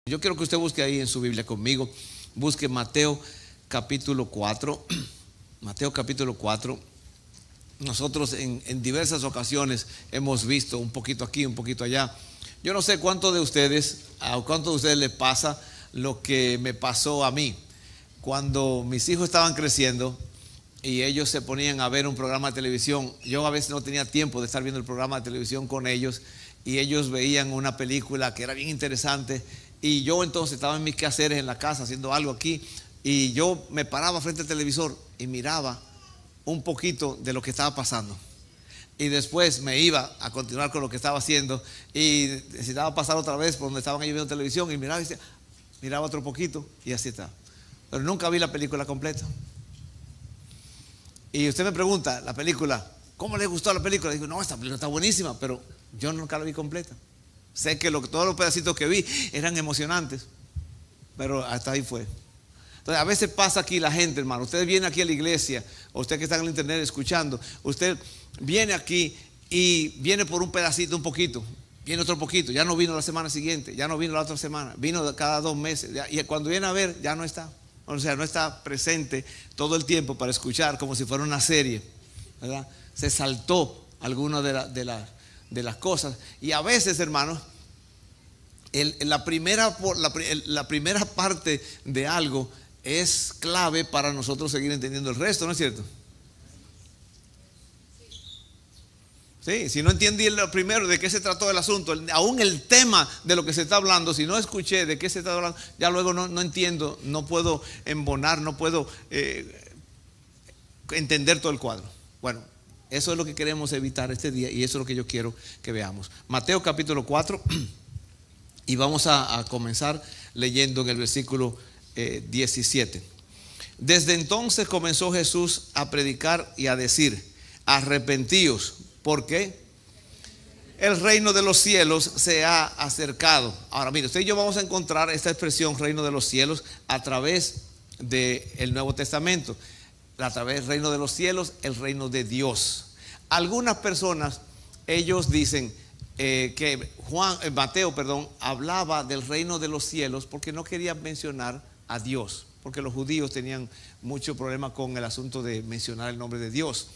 Yo quiero que usted busque ahí en su Biblia conmigo, busque Mateo capítulo 4. Mateo capítulo 4. Nosotros en diversas ocasiones hemos visto un poquito aquí, un poquito allá. Yo no sé a cuántos de ustedes les pasa lo que me pasó a mí. Cuando mis hijos estaban creciendo y ellos se ponían a ver un programa de televisión, yo a veces no tenía tiempo de estar viendo el programa de televisión con ellos, y ellos veían una película que era bien interesante, y yo entonces estaba en mis quehaceres en la casa haciendo algo aquí, y yo me paraba frente al televisor y miraba un poquito de lo que estaba pasando, y después me iba a continuar con lo que estaba haciendo, y necesitaba pasar otra vez por donde estaban ellos viendo televisión, y miraba otro poquito, y así estaba. Pero nunca vi la película completa. Y usted me pregunta, la película, ¿cómo le gustó la película? Digo, no, esta película está buenísima, pero yo nunca la vi completa. Sé que todos los pedacitos que vi eran emocionantes, pero hasta ahí fue. Entonces, a veces pasa aquí la gente, hermano. Usted viene aquí a la iglesia, o usted que está en el internet escuchando, usted viene aquí y viene por un pedacito, un poquito, viene otro poquito, ya no vino la semana siguiente, ya no vino la otra semana, vino cada 2 meses, y cuando viene a ver, ya no está. O sea, no está presente todo el tiempo para escuchar, como si fuera una serie, ¿verdad? Se saltó alguna de las cosas. Y a veces, hermanos, la primera parte de algo es clave para nosotros seguir entendiendo el resto, ¿no es cierto? Sí, si no entendí lo primero de qué se trató el asunto, aún el tema de lo que se está hablando, si no escuché de qué se está hablando, ya luego no entiendo, no puedo embonar, no puedo entender todo el cuadro. Bueno, eso es lo que queremos evitar este día, y eso es lo que yo quiero que veamos. Mateo capítulo 4, y vamos a comenzar leyendo en el versículo 17. Desde entonces comenzó Jesús a predicar y a decir: arrepentíos, porque el reino de los cielos se ha acercado. Ahora mire, usted y yo vamos a encontrar esta expresión reino de los cielos a través del Nuevo Testamento. A través del reino de los cielos, el reino de Dios. Algunas personas, ellos dicen que Mateo hablaba del reino de los cielos porque no quería mencionar a Dios, porque los judíos tenían mucho problema con el asunto de mencionar el nombre de Dios.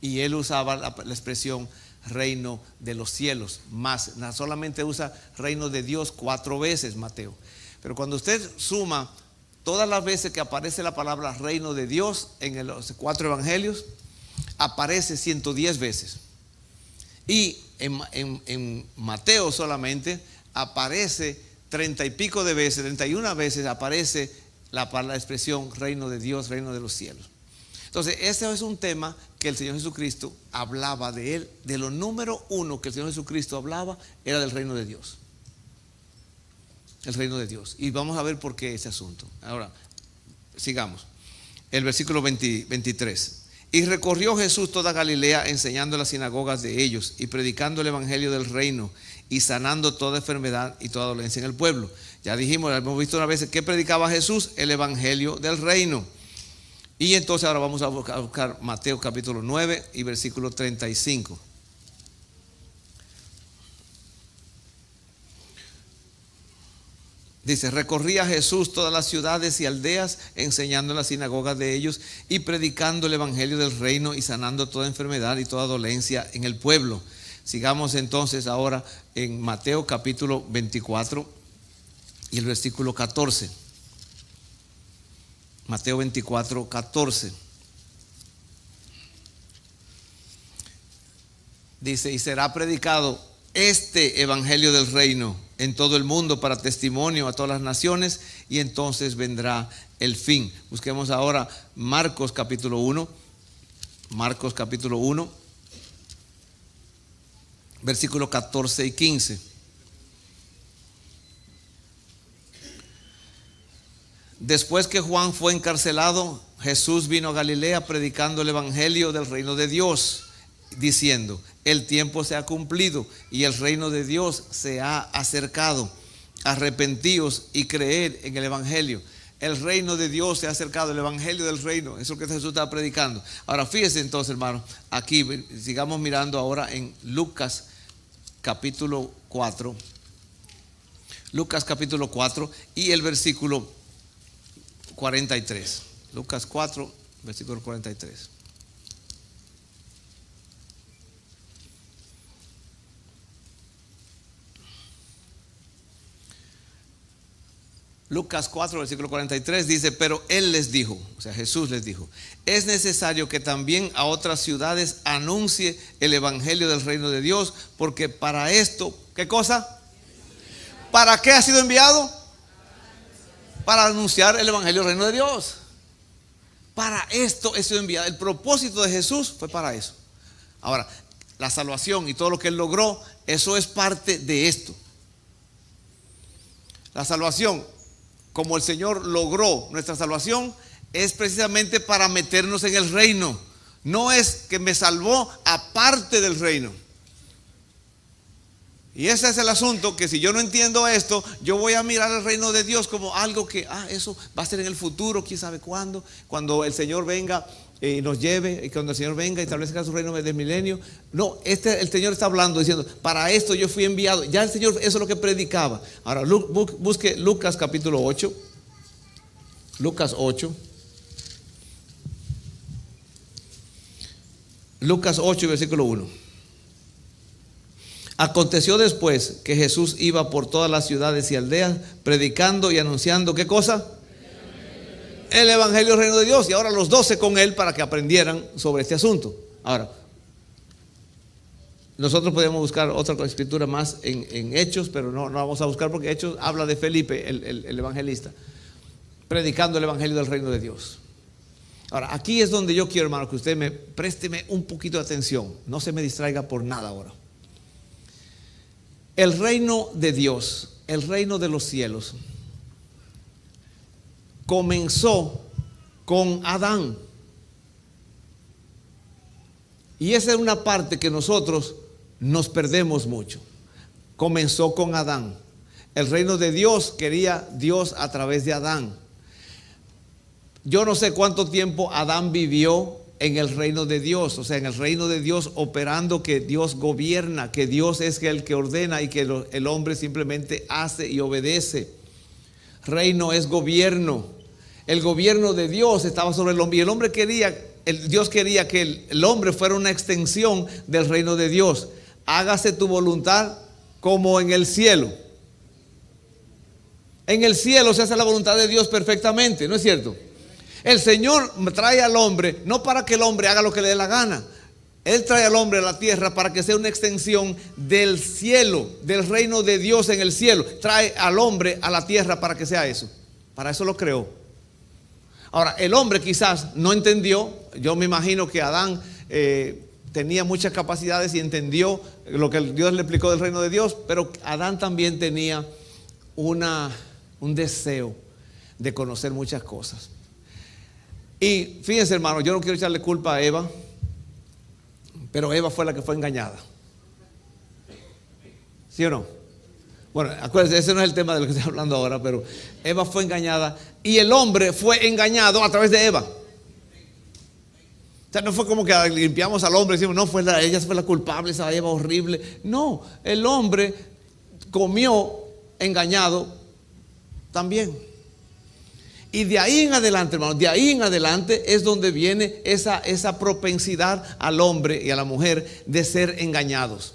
Y él usaba la expresión reino de los cielos, más solamente usa reino de Dios 4 veces Mateo. Pero cuando usted suma todas las veces que aparece la palabra reino de Dios en los 4 evangelios, aparece 110 veces. Y en Mateo solamente aparece 30 y pico de veces, 31 veces aparece la expresión reino de Dios, reino de los cielos. Entonces, ese es un tema que el Señor Jesucristo hablaba de él. De lo número 1 que el Señor Jesucristo hablaba era del reino de Dios. El reino de Dios. Y vamos a ver por qué ese asunto. Ahora, sigamos. El versículo 23. Y recorrió Jesús toda Galilea, enseñando en las sinagogas de ellos y predicando el evangelio del reino y sanando toda enfermedad y toda dolencia en el pueblo. Ya dijimos, hemos visto una vez que predicaba Jesús el evangelio del reino. Y entonces ahora vamos a buscar Mateo capítulo 9 y versículo 35. Dice: recorría Jesús todas las ciudades y aldeas, enseñando en las sinagogas de ellos y predicando el evangelio del reino y sanando toda enfermedad y toda dolencia en el pueblo. Sigamos entonces ahora en Mateo capítulo 24 y el versículo 14. Mateo 24, 14. Dice: y será predicado este evangelio del reino en todo el mundo para testimonio a todas las naciones, y entonces vendrá el fin. Busquemos ahora Marcos capítulo 1. Marcos capítulo 1, versículos 14 y 15. Después que Juan fue encarcelado, Jesús vino a Galilea predicando el evangelio del reino de Dios, diciendo: el tiempo se ha cumplido y el reino de Dios se ha acercado. Arrepentíos y creed en el evangelio. El reino de Dios se ha acercado, el evangelio del reino, eso es lo que Jesús estaba predicando. Ahora fíjese entonces, hermano, aquí sigamos mirando ahora en Lucas capítulo 4. Lucas capítulo 4 y el versículo 43. Lucas 4, versículo 43. Lucas 4, versículo 43 dice: pero él les dijo, o sea, Jesús les dijo: es necesario que también a otras ciudades anuncie el evangelio del reino de Dios, porque para esto, ¿qué cosa? ¿Para qué ha sido enviado? Para anunciar el evangelio del reino de Dios. Para esto he sido enviado. El propósito de Jesús fue para eso. Ahora, la salvación y todo lo que él logró, eso es parte de esto. La salvación, como el Señor logró nuestra salvación, es precisamente para meternos en el reino. No es que me salvó aparte del reino. Y ese es el asunto, que si yo no entiendo esto, yo voy a mirar el reino de Dios como algo que, eso va a ser en el futuro, quién sabe cuándo, cuando el Señor venga y nos lleve, y cuando el Señor venga y establezca su reino del milenio. No, el Señor está hablando, diciendo: para esto yo fui enviado. Ya el Señor, eso es lo que predicaba. Ahora busque Lucas capítulo 8. Lucas 8. Lucas 8 versículo 1. Aconteció después que Jesús iba por todas las ciudades y aldeas, predicando y anunciando, ¿qué cosa? El evangelio del reino de Dios. Y ahora los 12 con él para que aprendieran sobre este asunto. Ahora, nosotros podemos buscar otra escritura más en Hechos, pero no vamos a buscar, porque Hechos habla de Felipe, el evangelista, predicando el evangelio del reino de Dios. Ahora, aquí es donde yo quiero, hermano, que usted présteme un poquito de atención. No se me distraiga por nada ahora. El reino de Dios, el reino de los cielos, comenzó con Adán. Y esa es una parte que nosotros nos perdemos mucho. Comenzó con Adán. El reino de Dios quería Dios a través de Adán. Yo no sé cuánto tiempo Adán vivió en el reino de Dios, o sea, en el reino de Dios, operando, que Dios gobierna, que Dios es el que ordena y que el hombre simplemente hace y obedece. Reino es gobierno. El gobierno de Dios estaba sobre el hombre, y el hombre Dios quería que el hombre fuera una extensión del reino de Dios. Hágase tu voluntad como en el cielo. En el cielo se hace la voluntad de Dios perfectamente, ¿no es cierto? El Señor trae al hombre no para que el hombre haga lo que le dé la gana. Él trae al hombre a la tierra para que sea una extensión del cielo, del reino de Dios en el cielo. Trae al hombre a la tierra para que sea eso. Para eso lo creó. Ahora, el hombre quizás no entendió. Yo me imagino que Adán tenía muchas capacidades y entendió lo que Dios le explicó del reino de Dios, pero Adán también tenía un deseo de conocer muchas cosas. Y fíjense, hermano, yo no quiero echarle culpa a Eva, pero Eva fue la que fue engañada. ¿Sí o no? Bueno, acuérdense, ese no es el tema de lo que estoy hablando ahora, pero Eva fue engañada y el hombre fue engañado a través de Eva. O sea, no fue como que limpiamos al hombre y decimos: no, ella fue la culpable, esa Eva horrible. No, el hombre comió engañado también. Y de ahí en adelante, hermano, de ahí en adelante es donde viene esa propensidad al hombre y a la mujer de ser engañados.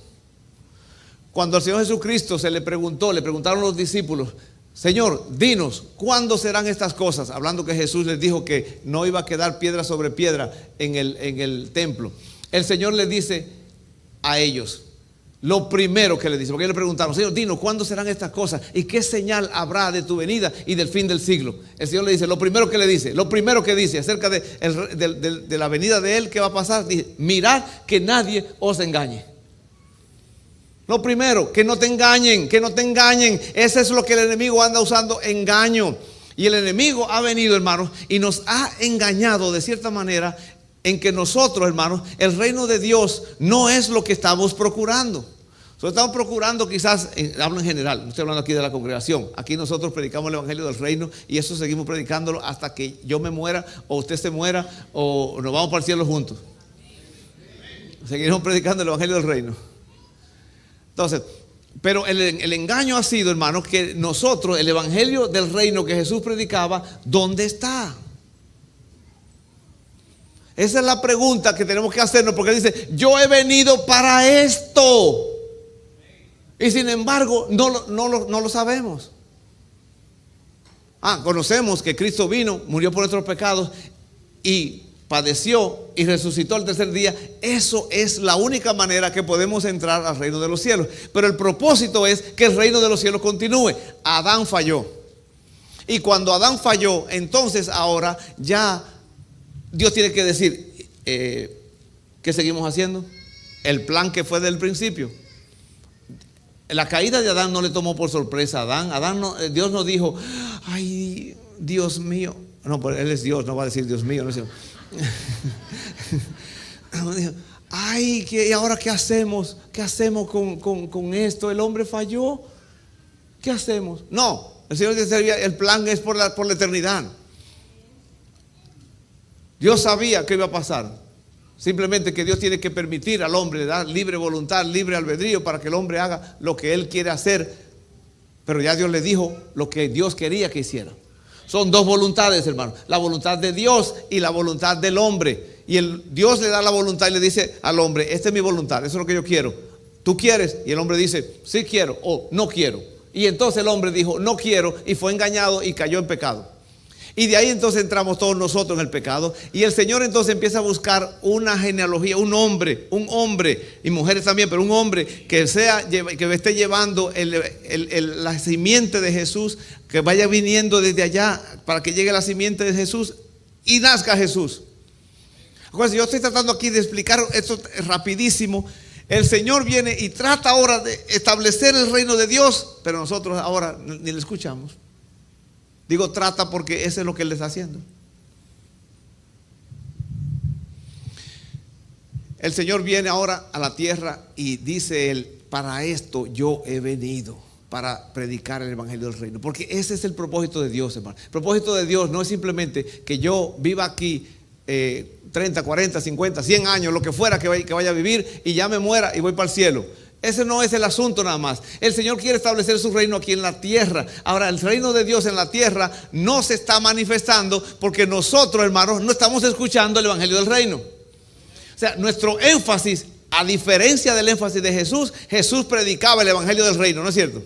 Cuando al Señor Jesucristo le preguntaron los discípulos: Señor, dinos, ¿cuándo serán estas cosas? Hablando que Jesús les dijo que no iba a quedar piedra sobre piedra en el templo. El Señor les dice a ellos, lo primero que le dice, porque ellos le preguntaron: Señor, dinos, ¿cuándo serán estas cosas? ¿Y qué señal habrá de tu venida y del fin del siglo? El Señor le dice, lo primero que dice acerca de la venida de Él, ¿qué va a pasar? Dice: mirad que nadie os engañe. Lo primero, que no te engañen, que no te engañen. Ese es lo que el enemigo anda usando, engaño. Y el enemigo ha venido, hermanos, y nos ha engañado de cierta manera, en que nosotros, hermanos, el reino de Dios no es lo que estamos procurando. Nosotros estamos procurando, quizás, hablo en general, no estoy hablando aquí de la congregación. Aquí nosotros predicamos el evangelio del reino, y eso seguimos predicándolo hasta que yo me muera, o usted se muera, o nos vamos para el cielo juntos. Seguiremos predicando el evangelio del reino. Entonces, Pero el engaño ha sido, hermanos, que nosotros, el evangelio del reino que Jesús predicaba, ¿dónde está? Esa es la pregunta que tenemos que hacernos, porque Él dice, yo he venido para esto. Y sin embargo, no lo sabemos. Conocemos que Cristo vino, murió por nuestros pecados y padeció y resucitó al tercer día. Eso es la única manera que podemos entrar al reino de los cielos. Pero el propósito es que el reino de los cielos continúe. Adán falló. Y cuando Adán falló, entonces ahora ya Dios tiene que decir, ¿qué seguimos haciendo? El plan que fue del principio. La caída de Adán no le tomó por sorpresa a Adán. Dios no dijo, ay, Dios mío. No, pero Él es Dios, no va a decir Dios mío. No es ay, ¿y ahora qué hacemos? ¿Qué hacemos con esto? El hombre falló. ¿Qué hacemos? No, el Señor dice, el plan es por la eternidad. Dios sabía que iba a pasar. Simplemente que Dios tiene que permitir al hombre, dar libre voluntad, libre albedrío para que el hombre haga lo que él quiere hacer. Pero ya Dios le dijo lo que Dios quería que hiciera. Son dos voluntades, hermano. La voluntad de Dios y la voluntad del hombre. Y Dios le da la voluntad y le dice al hombre, esta es mi voluntad, eso es lo que yo quiero. ¿Tú quieres? Y el hombre dice, sí quiero o no quiero. Y entonces el hombre dijo, no quiero, y fue engañado y cayó en pecado. Y de ahí entonces entramos todos nosotros en el pecado. Y el Señor entonces empieza a buscar una genealogía, un hombre, y mujeres también, pero un hombre que esté llevando la simiente de Jesús, que vaya viniendo desde allá para que llegue la simiente de Jesús y nazca Jesús. Acuérdense, yo estoy tratando aquí de explicar esto rapidísimo. El Señor viene y trata ahora de establecer el reino de Dios, pero nosotros ahora ni le escuchamos. Digo trata porque eso es lo que Él está haciendo. El Señor viene ahora a la tierra y dice Él, para esto yo he venido, para predicar el evangelio del reino. Porque ese es el propósito de Dios, hermano. El propósito de Dios no es simplemente que yo viva aquí 30, 40, 50, 100 años, lo que fuera que vaya a vivir y ya me muera y voy para el cielo. Ese no es el asunto nada más. El Señor quiere establecer su reino aquí en la tierra. Ahora, el reino de Dios en la tierra no se está manifestando porque nosotros, hermanos, no estamos escuchando el evangelio del reino. O sea, nuestro énfasis, a diferencia del énfasis de Jesús, Jesús predicaba el evangelio del reino, ¿no es cierto?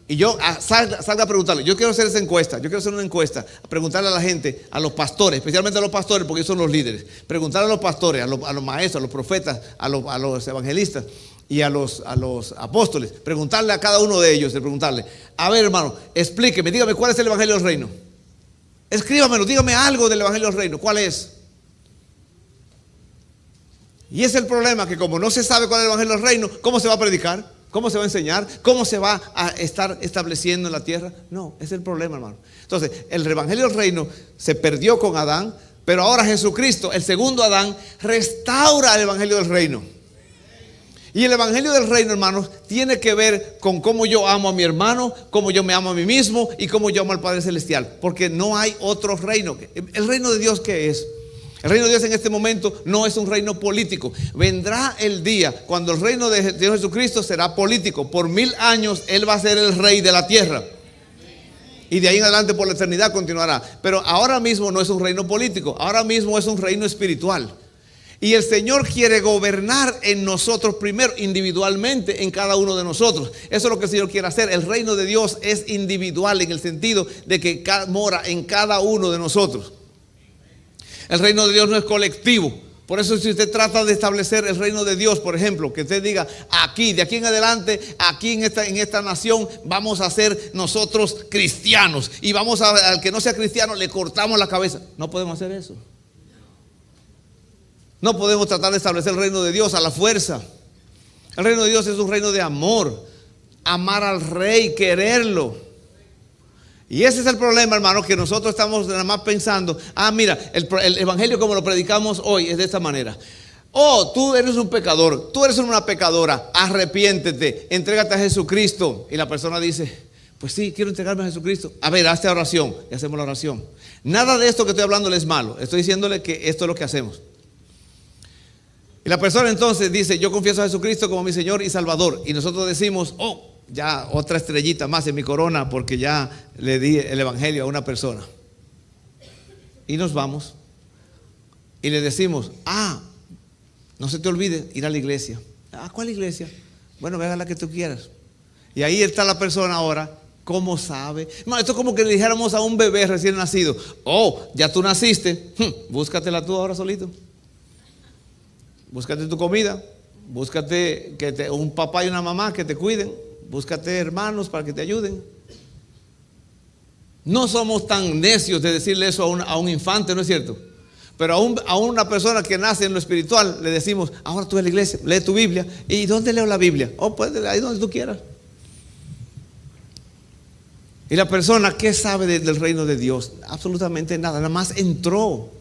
Y yo salga a preguntarle, yo quiero hacer esa encuesta, yo quiero hacer una encuesta, preguntarle a la gente, a los pastores, especialmente a los pastores, porque ellos son los líderes, preguntarle a los pastores, a los maestros, a los profetas, a los evangelistas y a los apóstoles, preguntarle a cada uno de ellos, preguntarle, a ver, hermano, explíqueme, dígame cuál es el evangelio del reino. Escríbamelo, dígame algo del evangelio del reino, ¿cuál es? Y es el problema, que como no se sabe cuál es el evangelio del reino, ¿cómo se va a predicar? ¿Cómo se va a enseñar? ¿Cómo se va a estar estableciendo en la tierra? No, ese es el problema, hermano. Entonces, el evangelio del reino se perdió con Adán, pero ahora Jesucristo, el segundo Adán, restaura el evangelio del reino. Y el evangelio del reino, hermanos, tiene que ver con cómo yo amo a mi hermano, cómo yo me amo a mí mismo y cómo yo amo al Padre Celestial. Porque no hay otro reino. ¿El reino de Dios qué es? El reino de Dios en este momento no es un reino político. Vendrá el día cuando el reino de Dios Jesucristo será político. Por 1000 años Él va a ser el rey de la tierra. Y de ahí en adelante por la eternidad continuará. Pero ahora mismo no es un reino político. Ahora mismo es un reino espiritual. Y el Señor quiere gobernar en nosotros primero, individualmente, en cada uno de nosotros. Eso es lo que el Señor quiere hacer. El reino de Dios es individual en el sentido de que mora en cada uno de nosotros. El reino de Dios no es colectivo. Por eso si usted trata de establecer el reino de Dios, por ejemplo, que usted diga aquí, de aquí en adelante, aquí en esta nación vamos a ser nosotros cristianos y vamos al que no sea cristiano le cortamos la cabeza. No podemos hacer eso. No podemos tratar de establecer el reino de Dios a la fuerza. El reino de Dios es un reino de amor. Amar al rey, quererlo. Y ese es el problema, hermano, que nosotros estamos nada más pensando, mira, el evangelio como lo predicamos hoy es de esta manera. Tú eres un pecador, tú eres una pecadora, arrepiéntete, entrégate a Jesucristo. Y la persona dice, pues sí, quiero entregarme a Jesucristo. A ver, hazte oración. Y hacemos la oración. Nada de esto que estoy hablando es malo. Estoy diciéndole que esto es lo que hacemos. Y la persona entonces dice, yo confieso a Jesucristo como mi Señor y Salvador. Y nosotros decimos, oh, ya otra estrellita más en mi corona porque ya le di el evangelio a una persona. Y nos vamos y le decimos, no se te olvide ir a la iglesia. ¿Cuál iglesia? Bueno, ve a la que tú quieras. Y ahí está la persona ahora. ¿Cómo sabe? Esto es como que le dijéramos a un bebé recién nacido, oh, ya tú naciste, búscatela tú ahora solito. Búscate tu comida, búscate un papá y una mamá que te cuiden, búscate hermanos para que te ayuden. No somos tan necios de decirle eso a un infante, ¿no es cierto? Pero a una persona que nace en lo espiritual le decimos, ahora tú ves la iglesia, lee tu Biblia. ¿Y dónde leo la Biblia? Oh, pues ahí donde tú quieras. Y la persona, ¿qué sabe del reino de Dios? Absolutamente nada, nada más entró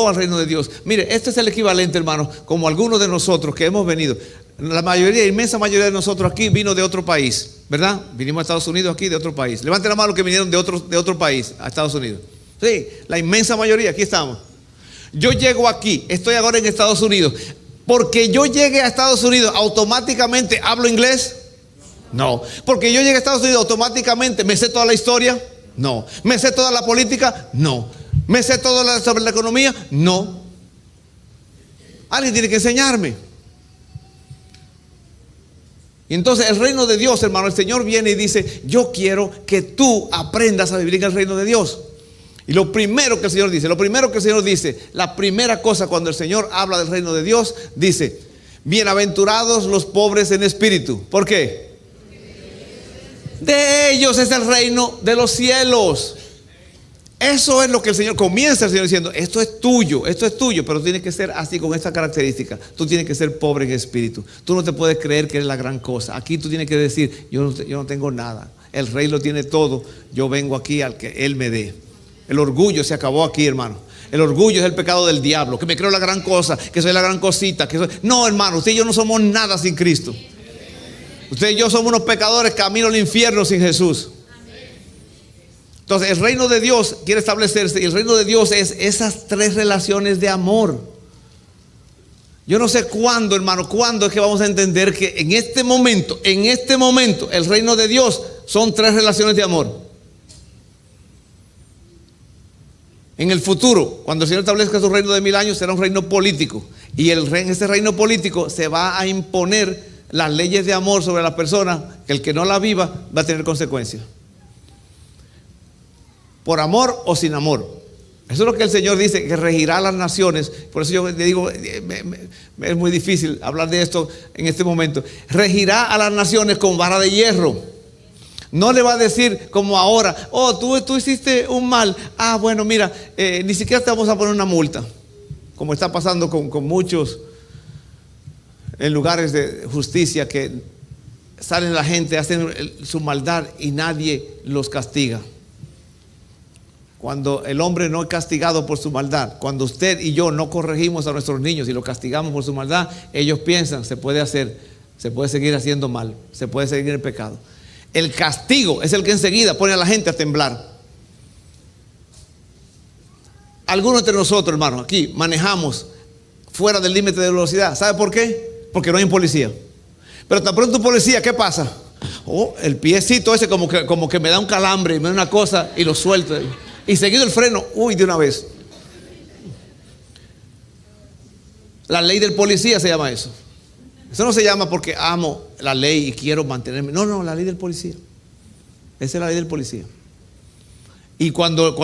al reino de Dios. Mire, este es el equivalente, hermano, como algunos de nosotros que hemos venido. La mayoría, inmensa mayoría de nosotros aquí vino de otro país, ¿verdad? Vinimos a Estados Unidos aquí de otro país. Levanten la mano los que vinieron de otro país a Estados Unidos. Sí, la inmensa mayoría, aquí estamos. Yo llego aquí, estoy ahora en Estados Unidos. Porque yo llegue a Estados Unidos, ¿automáticamente hablo inglés? No. Porque yo llegué a Estados Unidos, automáticamente me sé toda la historia. No. ¿Me sé toda la política? No. ¿Me sé todo sobre la economía? No. Alguien tiene que enseñarme. Y entonces el reino de Dios, hermano, el Señor viene y dice, yo quiero que tú aprendas a vivir en el reino de Dios. Y lo primero que el Señor dice, la primera cosa cuando el Señor habla del reino de Dios, dice, bienaventurados los pobres en espíritu. ¿Por qué? De ellos es el reino de los cielos. Eso es lo que el Señor comienza, el Señor diciendo, esto es tuyo, pero tiene que ser así, con esta característica. Tú tienes que ser pobre en espíritu. Tú no te puedes creer que eres la gran cosa. Aquí tú tienes que decir, yo no tengo nada. El Rey lo tiene todo. Yo vengo aquí al que Él me dé. El orgullo se acabó aquí, hermano. El orgullo es el pecado del diablo. Que me creo la gran cosa, que soy la gran cosita. No, hermano, usted y yo no somos nada sin Cristo. Usted y yo somos unos pecadores camino al infierno sin Jesús. Entonces el reino de Dios quiere establecerse. Y el reino de Dios es esas tres relaciones de amor. Yo no sé cuándo, hermano, cuándo es que vamos a entender que en este momento, el reino de Dios son tres relaciones de amor. En el futuro, cuando el Señor establezca su reino de 1000 años, será un reino político. Y en ese reino político se va a imponer las leyes de amor sobre la persona, que el que no la viva va a tener consecuencias. Por amor o sin amor. Eso es lo que el Señor dice, que regirá a las naciones. Por eso yo le digo, es muy difícil hablar de esto en este momento. Regirá a las naciones con vara de hierro. No le va a decir como ahora, oh, tú hiciste un mal. Bueno, mira, ni siquiera te vamos a poner una multa. Como está pasando con muchos en lugares de justicia, que salen la gente, hacen su maldad y nadie los castiga. Cuando el hombre no es castigado por su maldad, cuando usted y yo no corregimos a nuestros niños y los castigamos por su maldad, ellos piensan, se puede seguir haciendo mal, se puede seguir en el pecado. El castigo es el que enseguida pone a la gente a temblar. Algunos de nosotros, hermanos, aquí manejamos fuera del límite de velocidad. ¿Sabe por qué? Porque no hay un policía. Pero tan pronto un policía, ¿qué pasa? El piecito ese como que me da un calambre, me da una cosa y lo suelto. Y seguido el freno, de una vez. La ley del policía se llama eso. Eso no se llama porque amo la ley y quiero mantenerme. No, la ley del policía. Esa es la ley del policía. Y cuando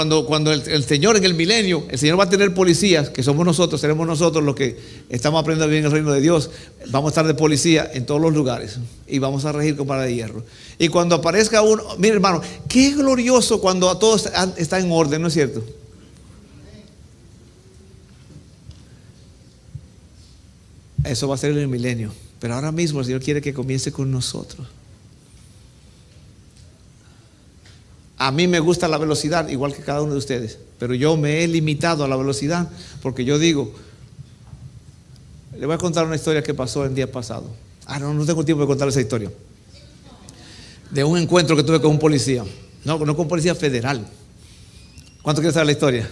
el Señor en el milenio, el Señor va a tener policías, que somos nosotros, seremos nosotros los que estamos aprendiendo bien el reino de Dios. Vamos a estar de policía en todos los lugares y vamos a regir con vara de hierro. Y cuando aparezca uno, mire, hermano, qué glorioso cuando todo está en orden, ¿no es cierto? Eso va a ser en el milenio. Pero ahora mismo el Señor quiere que comience con nosotros. A mí me gusta la velocidad, igual que cada uno de ustedes. Pero yo me he limitado a la velocidad porque yo digo, le voy a contar una historia que pasó el día pasado. No tengo tiempo de contar esa historia. De un encuentro que tuve con un policía. No con un policía federal. ¿Cuánto quiere saber la historia?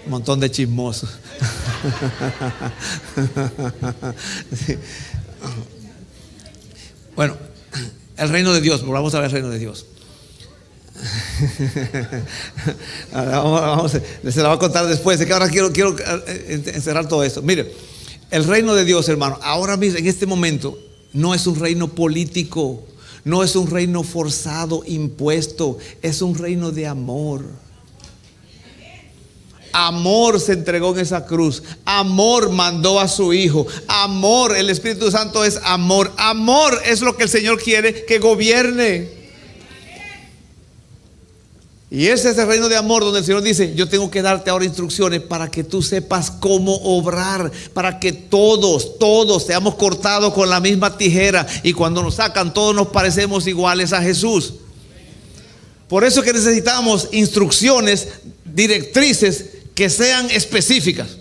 Un montón de chismosos. Sí. Bueno, el reino de Dios, volvamos a ver el reino de Dios. Se la va a contar después. Es que ahora quiero encerrar todo esto. Mire, el reino de Dios, hermano, ahora mismo, en este momento, no es un reino político, no es un reino forzado, impuesto, es un reino de amor. Amor se entregó en esa cruz. Amor mandó a su Hijo. Amor, el Espíritu Santo es amor. Amor es lo que el Señor quiere que gobierne. Y ese es el reino de amor donde el Señor dice: yo tengo que darte ahora instrucciones para que tú sepas cómo obrar, para que todos seamos cortados con la misma tijera, y cuando nos sacan todos nos parecemos iguales a Jesús. Por eso que necesitamos instrucciones, directrices que sean específicas.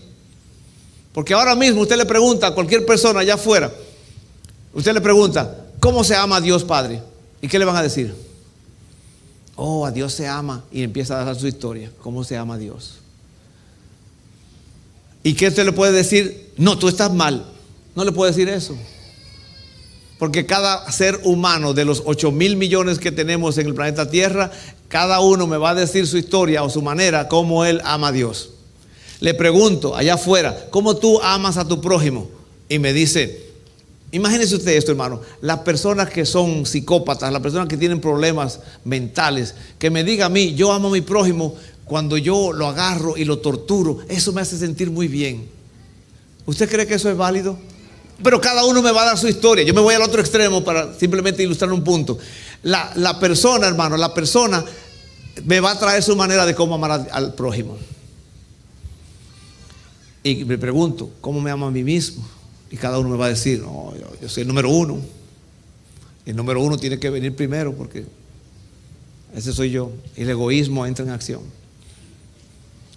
Porque ahora mismo usted le pregunta a cualquier persona allá afuera, usted le pregunta: ¿cómo se ama a Dios Padre? ¿Y qué le van a decir? Oh, a Dios se ama. Y empieza a dar su historia, cómo se ama a Dios. ¿Y qué usted le puede decir? No, tú estás mal. No le puede decir eso. Porque cada ser humano de los 8,000 millones que tenemos en el planeta Tierra, cada uno me va a decir su historia o su manera, cómo él ama a Dios. Le pregunto allá afuera: ¿cómo tú amas a tu prójimo? Y me dice, imagínese usted esto, hermano, las personas que son psicópatas, las personas que tienen problemas mentales, que me diga a mí: yo amo a mi prójimo cuando yo lo agarro y lo torturo, eso me hace sentir muy bien. ¿Usted cree que eso es válido? Pero cada uno me va a dar su historia. Yo me voy al otro extremo para simplemente ilustrar un punto. La persona, hermano, la persona me va a traer su manera de cómo amar al prójimo. Y me pregunto: ¿cómo me amo a mí mismo? Y cada uno me va a decir: no, yo soy el número uno. El número uno tiene que venir primero, porque ese soy yo. Y el egoísmo entra en acción.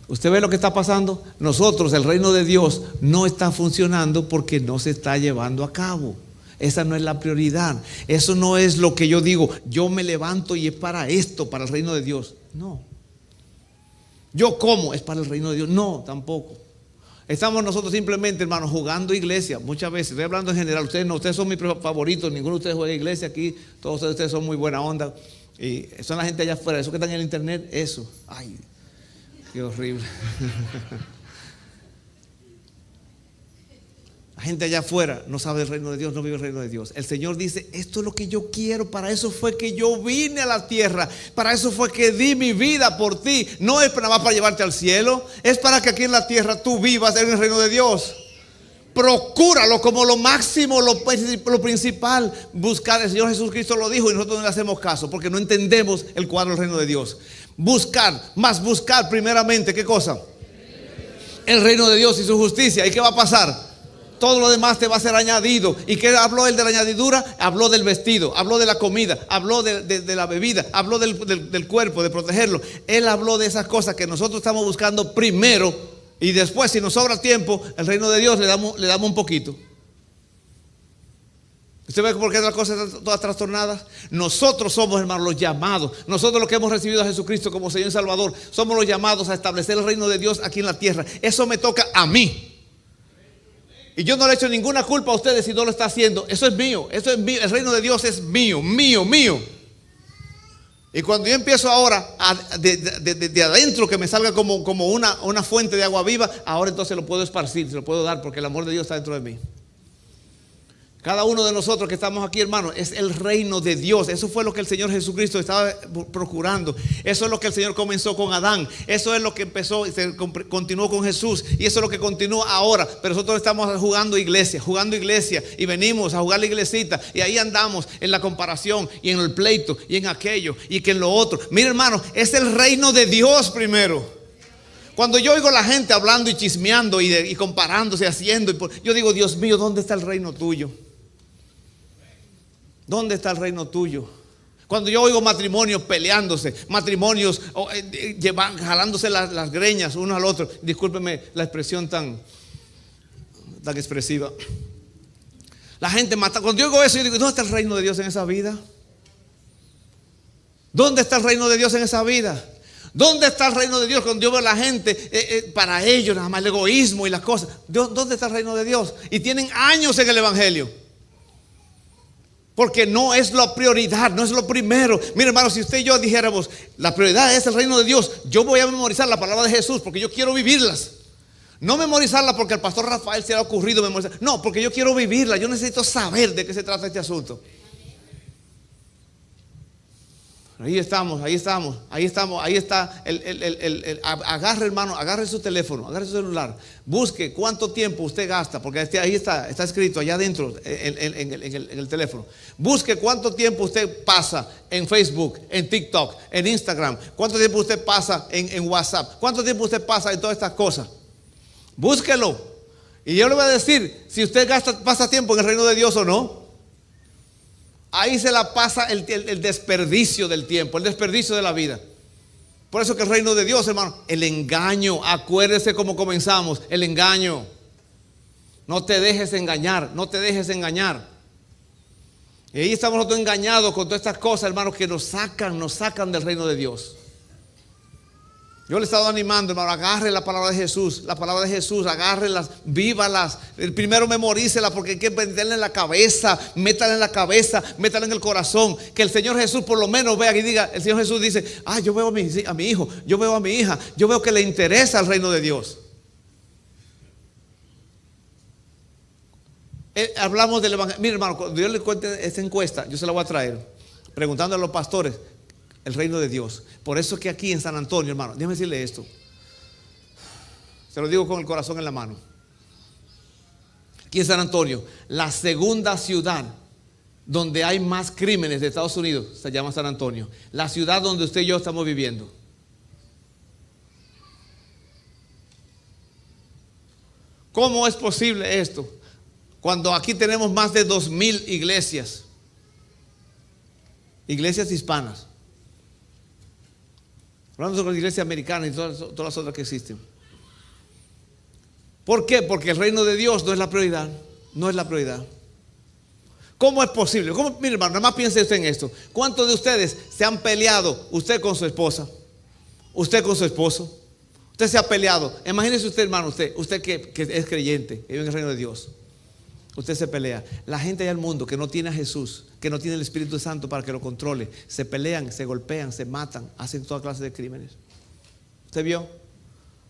¿Usted ve lo que está pasando? Nosotros, el reino de Dios no está funcionando porque no se está llevando a cabo. Esa no es la prioridad. Eso no es lo que yo digo: yo me levanto y es para esto, para el reino de Dios. No. Yo como, es para el reino de Dios. No, tampoco. Estamos nosotros simplemente, hermanos, jugando iglesia. Muchas veces, estoy hablando en general. Ustedes son mis favoritos. Ninguno de ustedes juega iglesia aquí. Todos ustedes son muy buena onda. Y son la gente allá afuera. Eso que están en el internet, eso. Ay, qué horrible. La gente allá afuera no sabe del reino de Dios, no vive el reino de Dios. El Señor dice: esto es lo que yo quiero, para eso fue que yo vine a la tierra, para eso fue que di mi vida por ti. No es nada más para llevarte al cielo, es para que aquí en la tierra tú vivas en el reino de Dios. Procúralo como lo máximo, lo principal. Buscar, el Señor Jesucristo lo dijo y nosotros no le hacemos caso porque no entendemos el cuadro del reino de Dios. Buscar, más buscar primeramente, ¿qué cosa? El reino de Dios y su justicia. ¿Y qué va a pasar? Todo lo demás te va a ser añadido. ¿Y qué habló él de la añadidura? Habló del vestido, habló de la comida, habló de la bebida, habló del cuerpo, de protegerlo. Él habló de esas cosas que nosotros estamos buscando primero, y después, si nos sobra tiempo, el reino de Dios le damos un poquito. ¿Usted ve por qué las cosas están todas trastornadas? Nosotros somos, hermanos, los llamados. Nosotros, los que hemos recibido a Jesucristo como Señor y Salvador, somos los llamados a establecer el reino de Dios aquí en la tierra. Eso me toca a mí. Y yo no le echo ninguna culpa a ustedes si no lo está haciendo. Eso es mío, eso es mío. El reino de Dios es mío, mío, mío. Y cuando yo empiezo ahora de adentro, que me salga como una fuente de agua viva, ahora entonces lo puedo esparcir, se lo puedo dar, porque el amor de Dios está dentro de mí. Cada uno de nosotros que estamos aquí, hermanos, es el reino de Dios. Eso fue lo que el Señor Jesucristo estaba procurando. Eso es lo que el Señor comenzó con Adán. Eso es lo que empezó y se continuó con Jesús. Y eso es lo que continúa ahora. Pero nosotros estamos jugando iglesia. Y venimos a jugar la iglesita. Y ahí andamos en la comparación y en el pleito y en aquello y que en lo otro. Mira, hermano, es el reino de Dios primero. Cuando yo oigo a la gente hablando y chismeando y comparándose, haciendo, yo digo: Dios mío, ¿dónde está el reino tuyo? ¿Dónde está el reino tuyo? Cuando yo oigo matrimonios peleándose, matrimonios jalándose las greñas uno al otro, discúlpeme la expresión tan expresiva. La gente mata. Cuando yo oigo eso, yo digo: ¿dónde está el reino de Dios en esa vida? ¿Dónde está el reino de Dios en esa vida? ¿Dónde está el reino de Dios? Cuando yo veo a la gente, para ellos nada más el egoísmo y las cosas. ¿Dónde está el reino de Dios? Y tienen años en el evangelio. Porque no es la prioridad, no es lo primero. Mire, hermano, si usted y yo dijéramos, la prioridad es el reino de Dios, yo voy a memorizar la palabra de Jesús porque yo quiero vivirlas. No memorizarla porque al pastor Rafael se le ha ocurrido memorizar. No, porque yo quiero vivirla. Yo necesito saber de qué se trata este asunto. Ahí estamos. Ahí está agarre, hermano, agarre su teléfono, agarre su celular. Busque cuánto tiempo usted gasta, porque ahí está escrito allá adentro en el teléfono. Busque cuánto tiempo usted pasa en Facebook, en TikTok, en Instagram. Cuánto tiempo usted pasa en WhatsApp. Cuánto tiempo usted pasa en todas estas cosas. Búsquelo. Y yo le voy a decir si usted pasa tiempo en el reino de Dios o no. Ahí se la pasa el desperdicio del tiempo, el desperdicio de la vida. Por eso que el reino de Dios, hermano, el engaño, acuérdese cómo comenzamos, el engaño. No te dejes engañar, no te dejes engañar. Y ahí estamos nosotros engañados con todas estas cosas, hermanos, que nos sacan del reino de Dios. Yo le he estado animando, hermano, agarre la palabra de Jesús, agárrelas, vívalas. Primero memorícela porque hay que meterla en la cabeza, métala en la cabeza, métala en el corazón. Que el Señor Jesús por lo menos vea y diga, el Señor Jesús dice, yo veo a mi hijo, yo veo a mi hija, yo veo que le interesa el reino de Dios. Hablamos del evangelio. Mire, hermano, cuando yo le cuente esta encuesta, yo se la voy a traer, preguntando a los pastores. El reino de Dios. Por eso que aquí en San Antonio, hermano, déjeme decirle esto. Se lo digo con el corazón en la mano. Aquí en San Antonio, la segunda ciudad donde hay más crímenes de Estados Unidos se llama San Antonio. La ciudad donde usted y yo estamos viviendo. ¿Cómo es posible esto? Cuando aquí tenemos más de 2,000 iglesias. Iglesias hispanas. Hablando sobre la iglesia americana y todas las otras que existen. ¿Por qué? Porque el reino de Dios no es la prioridad. No es la prioridad. ¿Cómo es posible? Mire, hermano, nada más piense usted en esto. ¿Cuántos de ustedes se han peleado? Usted con su esposa, usted con su esposo. Usted se ha peleado. Imagínese usted, hermano, usted que es creyente, que vive en el reino de Dios. Usted se pelea. La gente allá del mundo que no tiene a Jesús, que no tiene el Espíritu Santo para que lo controle, se pelean, se golpean, se matan, hacen toda clase de crímenes. ¿Usted vio?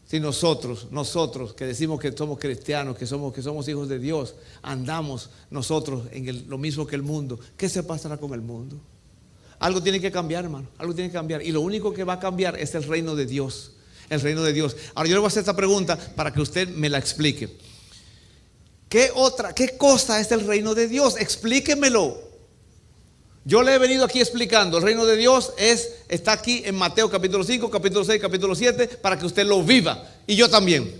Si nosotros que decimos que somos cristianos, que somos hijos de Dios, andamos nosotros en lo mismo que el mundo, ¿qué se pasará con el mundo? Algo tiene que cambiar, hermano. Algo tiene que cambiar. Y lo único que va a cambiar es el reino de Dios. El reino de Dios. Ahora yo le voy a hacer esta pregunta para que usted me la explique. ¿Qué cosa es el reino de Dios? Explíquemelo. Yo le he venido aquí explicando. El reino de Dios está aquí en Mateo capítulo 5, capítulo 6, capítulo 7, para que usted lo viva. Y yo también.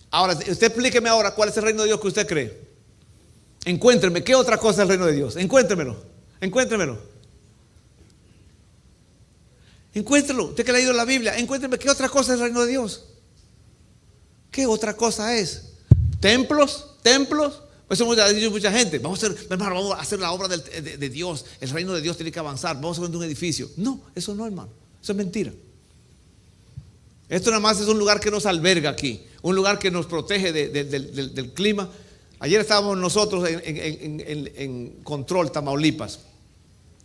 Ahora, usted explíqueme ahora cuál es el reino de Dios que usted cree. Encuéntreme, ¿qué otra cosa es el reino de Dios? Encuéntremelo. Encuéntrelo. Usted que ha leído la Biblia, encuéntreme, ¿qué otra cosa es el reino de Dios? ¿Qué otra cosa es? ¿Templos? Pues eso ha dicho mucha gente. Vamos a hacer la obra de Dios. El reino de Dios tiene que avanzar. Vamos a hacer un edificio. No, eso no, hermano. Eso es mentira. Esto nada más es un lugar que nos alberga aquí. Un lugar que nos protege del clima. Ayer estábamos nosotros en Control, Tamaulipas.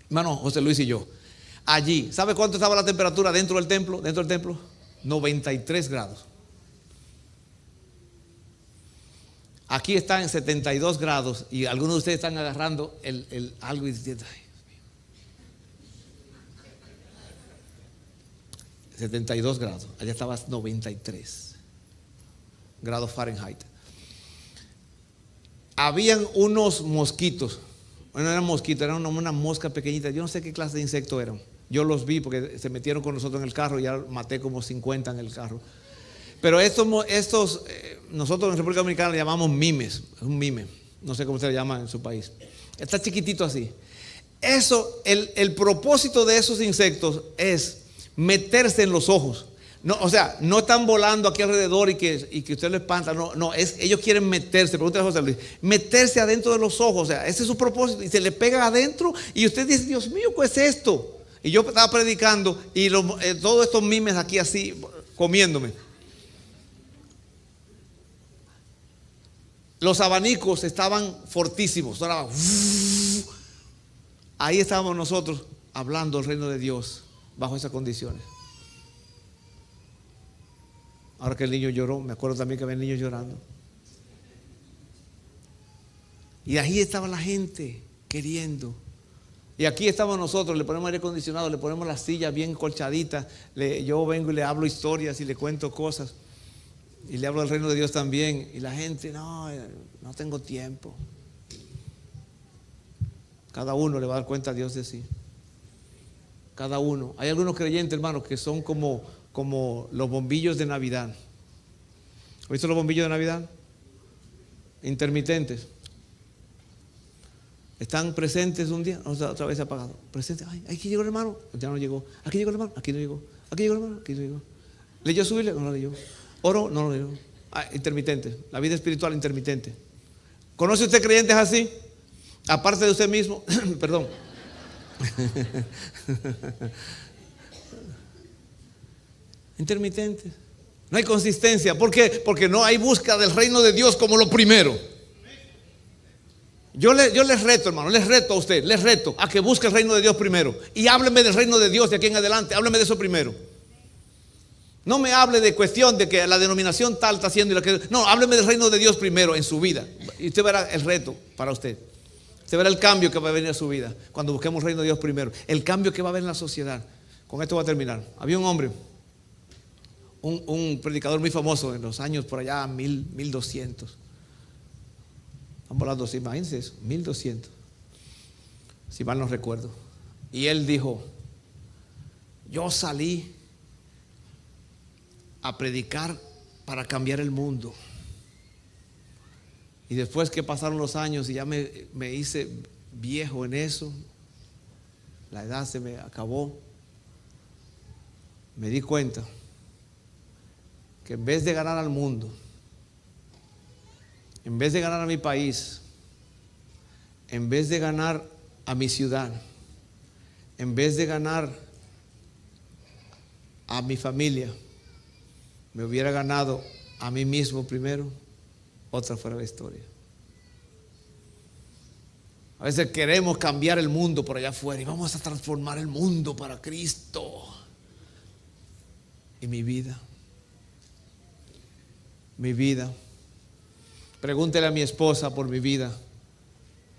Hermano José Luis y yo. Allí, ¿sabe cuánto estaba la temperatura dentro del templo? 93 grados. Aquí está en 72 grados y algunos de ustedes están agarrando algo y diciendo, ay, Dios mío. 72 grados, allá estaba 93 grados Fahrenheit. Habían unos mosquitos, no eran mosquitos, eran una mosca pequeñita, yo no sé qué clase de insecto eran. Yo los vi porque se metieron con nosotros en el carro y ya maté como 50 en el carro. Pero estos nosotros en República Dominicana le llamamos mimes. Es un mime. No sé cómo se le llama en su país. Está chiquitito así. El propósito de esos insectos es meterse en los ojos. No, o sea, no están volando aquí alrededor y que usted lo espanta. No, ellos quieren meterse. Pregúntale a José Luis. Meterse adentro de los ojos. O sea, ese es su propósito. Y se le pega adentro y usted dice, Dios mío, ¿qué es esto? Y yo estaba predicando y todos estos mimes aquí así, comiéndome. Los abanicos estaban fortísimos. Ahí estábamos nosotros hablando del reino de Dios bajo esas condiciones. Ahora que el niño lloró, me acuerdo también que había niños llorando. Y ahí estaba la gente queriendo. Y aquí estamos nosotros, le ponemos aire acondicionado, le ponemos las sillas bien colchaditas. Yo vengo y le hablo historias y le cuento cosas. Y le hablo del reino de Dios también. Y la gente, no tengo tiempo. Cada uno le va a dar cuenta a Dios de sí. Cada uno. Hay algunos creyentes, hermanos, que son como los bombillos de Navidad. ¿Has visto los bombillos de Navidad? Intermitentes. Están presentes un día, otra vez apagado. Presentes, ay, aquí llegó el hermano, ya no llegó. Aquí llegó el hermano, aquí no llegó. Aquí llegó el hermano, aquí no llegó. ¿Leyó su Biblia? No lo leyó. ¿Oro? No lo leyó. Intermitente, la vida espiritual intermitente. ¿Conoce usted creyentes así? Aparte de usted mismo, perdón. Intermitentes. No hay consistencia. ¿Por qué? Porque no hay búsqueda del reino de Dios como lo primero. Yo les reto, hermano, les reto a usted, les reto a que busque el reino de Dios primero. Y hábleme del reino de Dios de aquí en adelante, hábleme de eso primero. No me hable de cuestión de que la denominación tal está haciendo y la que... No, hábleme del reino de Dios primero en su vida. Y usted verá el reto para usted. Usted verá el cambio que va a venir a su vida cuando busquemos el reino de Dios primero. El cambio que va a haber en la sociedad. Con esto va a terminar. Había un hombre, un predicador muy famoso en los años por allá 1200. Estamos hablando, imagínense eso, 1200, si mal no recuerdo. Y él dijo: yo salí a predicar para cambiar el mundo. Y después que pasaron los años y ya me hice viejo en eso, la edad se me acabó, me di cuenta que en vez de ganar al mundo, en vez de ganar a mi país, en vez de ganar a mi ciudad, en vez de ganar a mi familia, me hubiera ganado a mí mismo primero, otra fuera la historia. A veces queremos cambiar el mundo por allá afuera y vamos a transformar el mundo para Cristo. Y mi vida. Pregúntele a mi esposa por mi vida.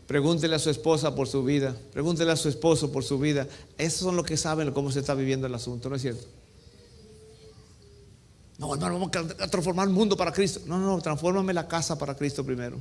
Pregúntele a su esposa por su vida. Pregúntele a su esposo por su vida. Esos son los que saben cómo se está viviendo el asunto, ¿no es cierto? No, hermano, vamos a transformar el mundo para Cristo. No, transfórmame la casa para Cristo primero.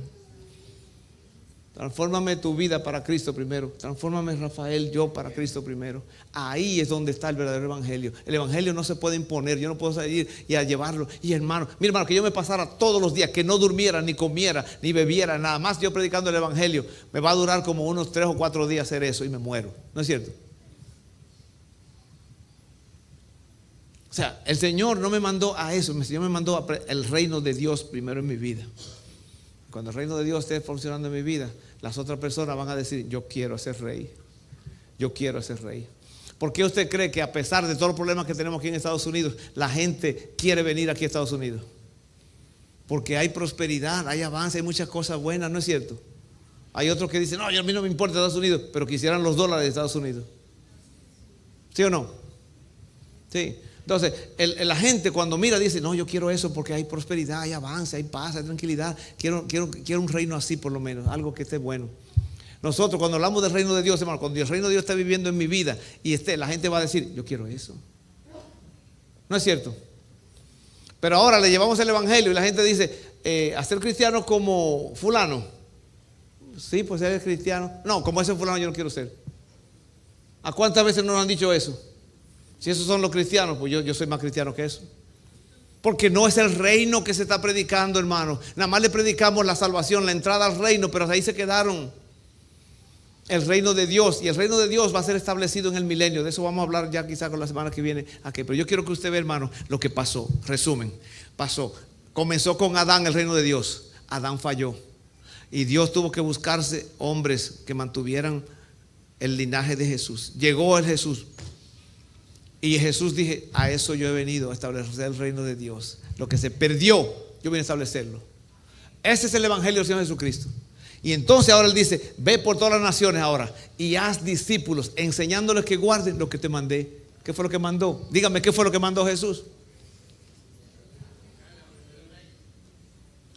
Transfórmame tu vida para Cristo primero. Transfórmame, Rafael, yo para Cristo primero. Ahí es donde está el verdadero evangelio. El evangelio no se puede imponer. Yo no puedo salir y a llevarlo. Y hermano, mi hermano, que yo me pasara todos los días, que no durmiera, ni comiera, ni bebiera, nada más yo predicando el evangelio, me va a durar como unos 3 o 4 días hacer eso y me muero. ¿No es cierto? O sea, el Señor no me mandó a eso. El Señor me mandó el reino de Dios primero en mi vida. Cuando el reino de Dios esté funcionando en mi vida, las otras personas van a decir: yo quiero ser rey. Yo quiero ser rey. ¿Por qué usted cree que a pesar de todos los problemas que tenemos aquí en Estados Unidos, la gente quiere venir aquí a Estados Unidos? Porque hay prosperidad, hay avance, hay muchas cosas buenas, ¿no es cierto? Hay otros que dicen: no, a mí no me importa Estados Unidos, pero quisieran los dólares de Estados Unidos. ¿Sí o no? Sí. Entonces, la gente cuando mira dice: no, yo quiero eso porque hay prosperidad, hay avance, hay paz, hay tranquilidad. Quiero un reino así por lo menos, algo que esté bueno. Nosotros cuando hablamos del reino de Dios, hermano, cuando el reino de Dios está viviendo en mi vida y la gente va a decir: yo quiero eso. ¿No es cierto? Pero ahora le llevamos el evangelio y la gente dice: a ser cristiano como fulano. Sí, pues eres cristiano. No, como ese fulano yo no quiero ser. ¿A cuántas veces nos han dicho eso? Si esos son los cristianos, pues yo soy más cristiano que eso. Porque no es el reino que se está predicando, hermano. Nada más le predicamos la salvación, la entrada al reino, pero ahí se quedaron. El reino de Dios. Y el reino de Dios va a ser establecido en el milenio. De eso vamos a hablar ya quizá con la semana que viene aquí. Pero yo quiero que usted vea, hermano, lo que pasó. Resumen. Pasó. Comenzó con Adán el reino de Dios. Adán falló. Y Dios tuvo que buscarse hombres que mantuvieran el linaje de Jesús. Llegó el Jesús. Y Jesús dije, a eso yo he venido, a establecer el reino de Dios. Lo que se perdió, yo vine a establecerlo. Ese es el evangelio del Señor Jesucristo. Y entonces ahora Él dice, ve por todas las naciones ahora y haz discípulos, enseñándoles que guarden lo que te mandé. ¿Qué fue lo que mandó? Dígame, ¿qué fue lo que mandó Jesús?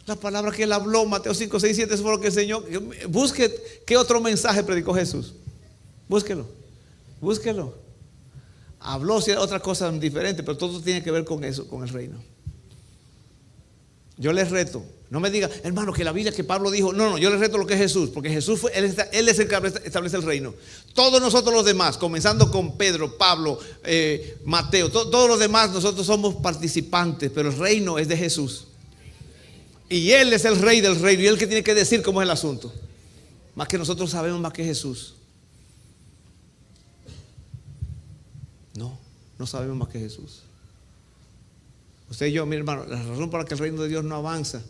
La palabra que Él habló, Mateo 5, 6, 7, eso fue lo que enseñó. Busque qué otro mensaje predicó Jesús. Búsquelo, búsquelo. Habló otra cosa diferente, pero todo tiene que ver con eso, con el reino. Yo les reto, no me diga, hermano, que la Biblia que Pablo dijo. No, yo les reto lo que es Jesús, porque Jesús fue, Él es el que establece el reino. Todos nosotros los demás, comenzando con Pedro, Pablo, Mateo, todos los demás, nosotros somos participantes, pero el reino es de Jesús. Y Él es el rey del reino, y Él el que tiene que decir cómo es el asunto. Más que nosotros sabemos más que Jesús. No sabemos más que Jesús. Usted y yo, mi hermano, la razón por la que el reino de Dios no avanza,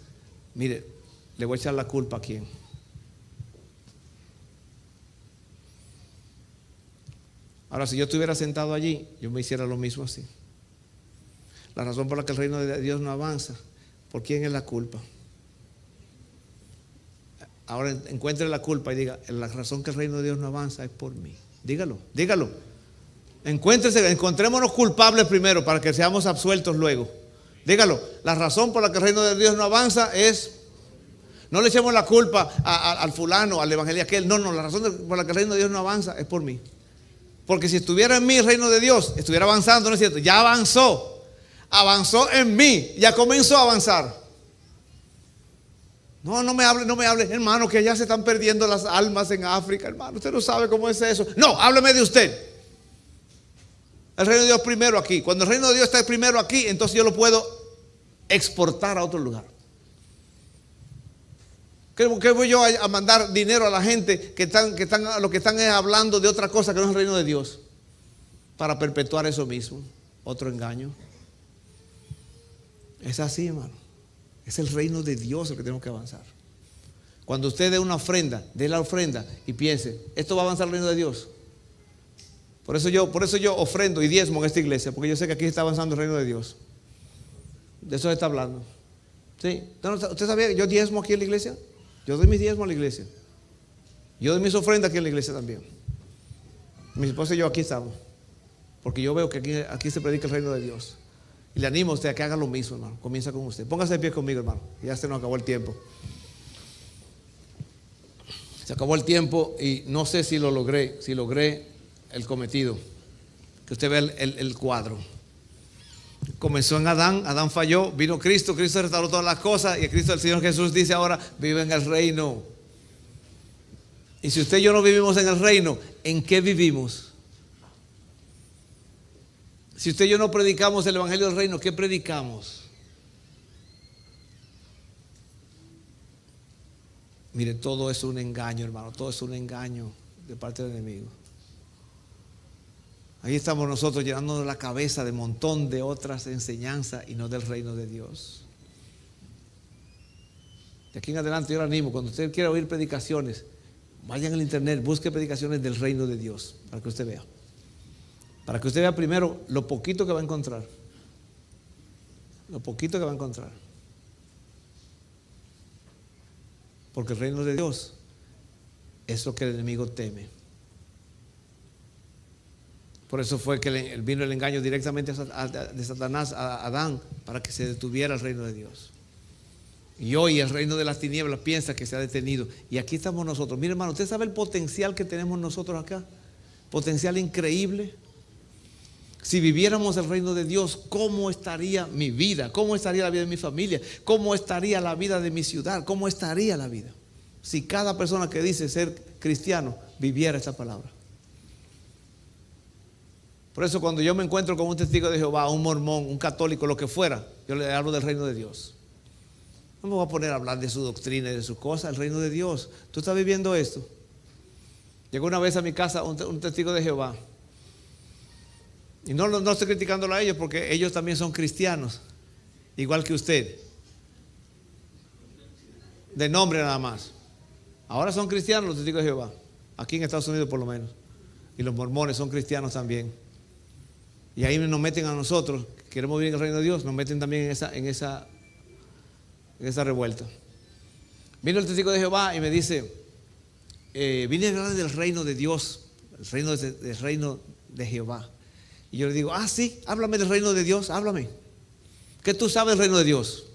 mire, le voy a echar la culpa a quién. Ahora, si yo estuviera sentado allí, yo me hiciera lo mismo así. La razón por la que el reino de Dios no avanza, ¿por quién es la culpa? Ahora encuentre la culpa y diga, la razón que el reino de Dios no avanza es por mí. Dígalo, dígalo. Encontrémonos culpables primero para que seamos absueltos luego. Dígalo, la razón por la que el reino de Dios no avanza es... No le echemos la culpa al fulano, al evangelio aquel. No, la razón por la que el reino de Dios no avanza es por mí. Porque si estuviera en mí el reino de Dios, estuviera avanzando, ¿no es cierto? Ya avanzó. Avanzó en mí, ya comenzó a avanzar. No me hable, hermano, que ya se están perdiendo las almas en África, hermano. Usted no sabe cómo es eso. No, hábleme de usted. El reino de Dios primero aquí. Cuando el reino de Dios está primero aquí, entonces yo lo puedo exportar a otro lugar. ¿Qué voy yo a mandar dinero a la gente que están hablando de otra cosa que no es el reino de Dios? Para perpetuar eso mismo. Otro engaño. Es así, hermano. Es el reino de Dios el que tenemos que avanzar. Cuando usted dé una ofrenda, dé la ofrenda y piense, ¿esto va a avanzar el reino de Dios? Por eso yo ofrendo y diezmo en esta iglesia, porque yo sé que aquí está avanzando el reino de Dios. De eso se está hablando. ¿Sí? ¿Usted sabía que yo diezmo aquí en la iglesia? Yo doy mis diezmos a la iglesia. Yo doy mis ofrendas aquí en la iglesia también. Mi esposa y yo aquí estamos, porque yo veo que aquí se predica el reino de Dios. Y le animo a usted a que haga lo mismo, hermano. Comienza con usted. Póngase de pie conmigo, hermano. Ya se nos acabó el tiempo. Se acabó el tiempo y no sé si lo logré. Si logré el cometido. Que usted vea el cuadro. Comenzó en Adán. Adán falló. Vino Cristo. Cristo restauró todas las cosas. Y el Cristo del Señor Jesús dice ahora: vive en el reino. Y si usted y yo no vivimos en el reino, ¿en qué vivimos? Si usted y yo no predicamos el evangelio del reino, ¿qué predicamos? Mire, todo es un engaño, hermano. Todo es un engaño de parte del enemigo. Ahí estamos nosotros llenándonos la cabeza de un montón de otras enseñanzas y no del reino de Dios. De aquí en adelante yo le animo, cuando usted quiera oír predicaciones, vayan al internet, busque predicaciones del reino de Dios para que usted vea. Para que usted vea primero lo poquito que va a encontrar. Lo poquito que va a encontrar. Porque el reino de Dios es lo que el enemigo teme. Por eso fue que vino el engaño directamente de Satanás a Adán, para que se detuviera el reino de Dios. Y hoy el reino de las tinieblas piensa que se ha detenido. Y aquí estamos nosotros. Mire, hermano, ¿usted sabe el potencial que tenemos nosotros acá? Potencial increíble. Si viviéramos el reino de Dios, ¿cómo estaría mi vida? ¿Cómo estaría la vida de mi familia? ¿Cómo estaría la vida de mi ciudad? ¿Cómo estaría la vida? Si cada persona que dice ser cristiano viviera esta palabra. Por eso cuando yo me encuentro con un testigo de Jehová, un mormón, un católico, lo que fuera, yo le hablo del reino de Dios. No me voy a poner a hablar de su doctrina y de sus cosas, el reino de Dios. ¿Tú estás viviendo esto? Llegó una vez a mi casa un testigo de Jehová. Y no estoy criticándolo a ellos, porque ellos también son cristianos, igual que usted. De nombre nada más. Ahora son cristianos los testigos de Jehová, aquí en Estados Unidos por lo menos. Y los mormones son cristianos también. Y ahí nos meten a nosotros, que queremos vivir en el reino de Dios, nos meten también en esa revuelta. Vino el testigo de Jehová y me dice, vine a hablar del reino de Dios, del reino de Jehová. Y yo le digo, sí, háblame del reino de Dios, háblame. ¿Qué tú sabes del reino de Dios?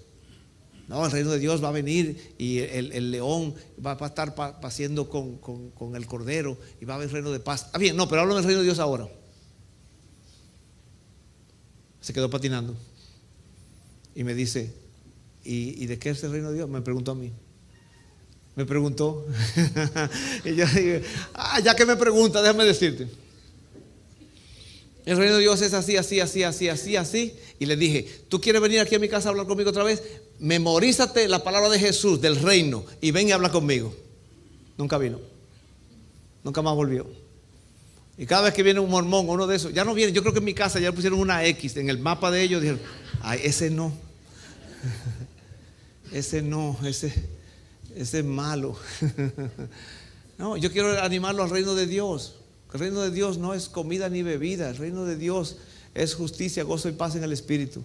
No, el reino de Dios va a venir y el león va a estar paciendo con el cordero y va a haber reino de paz. Bien, no, pero háblame del reino de Dios ahora. Se quedó patinando y me dice, ¿y de qué es el reino de Dios? Me preguntó a mí. Me preguntó. Y yo dije, ya que me pregunta, déjame decirte. El reino de Dios es así, así, así, así, así, así. Y le dije, ¿tú quieres venir aquí a mi casa a hablar conmigo otra vez? Memorízate la palabra de Jesús, del reino, y ven y habla conmigo. Nunca vino. Nunca más volvió. Y cada vez que viene un mormón, uno de esos, ya no viene. Yo creo que en mi casa ya pusieron una X en el mapa de ellos. Dijeron, ese no. Ese no, ese es malo. No, yo quiero animarlo al reino de Dios. El reino de Dios no es comida ni bebida. El reino de Dios es justicia, gozo y paz en el Espíritu.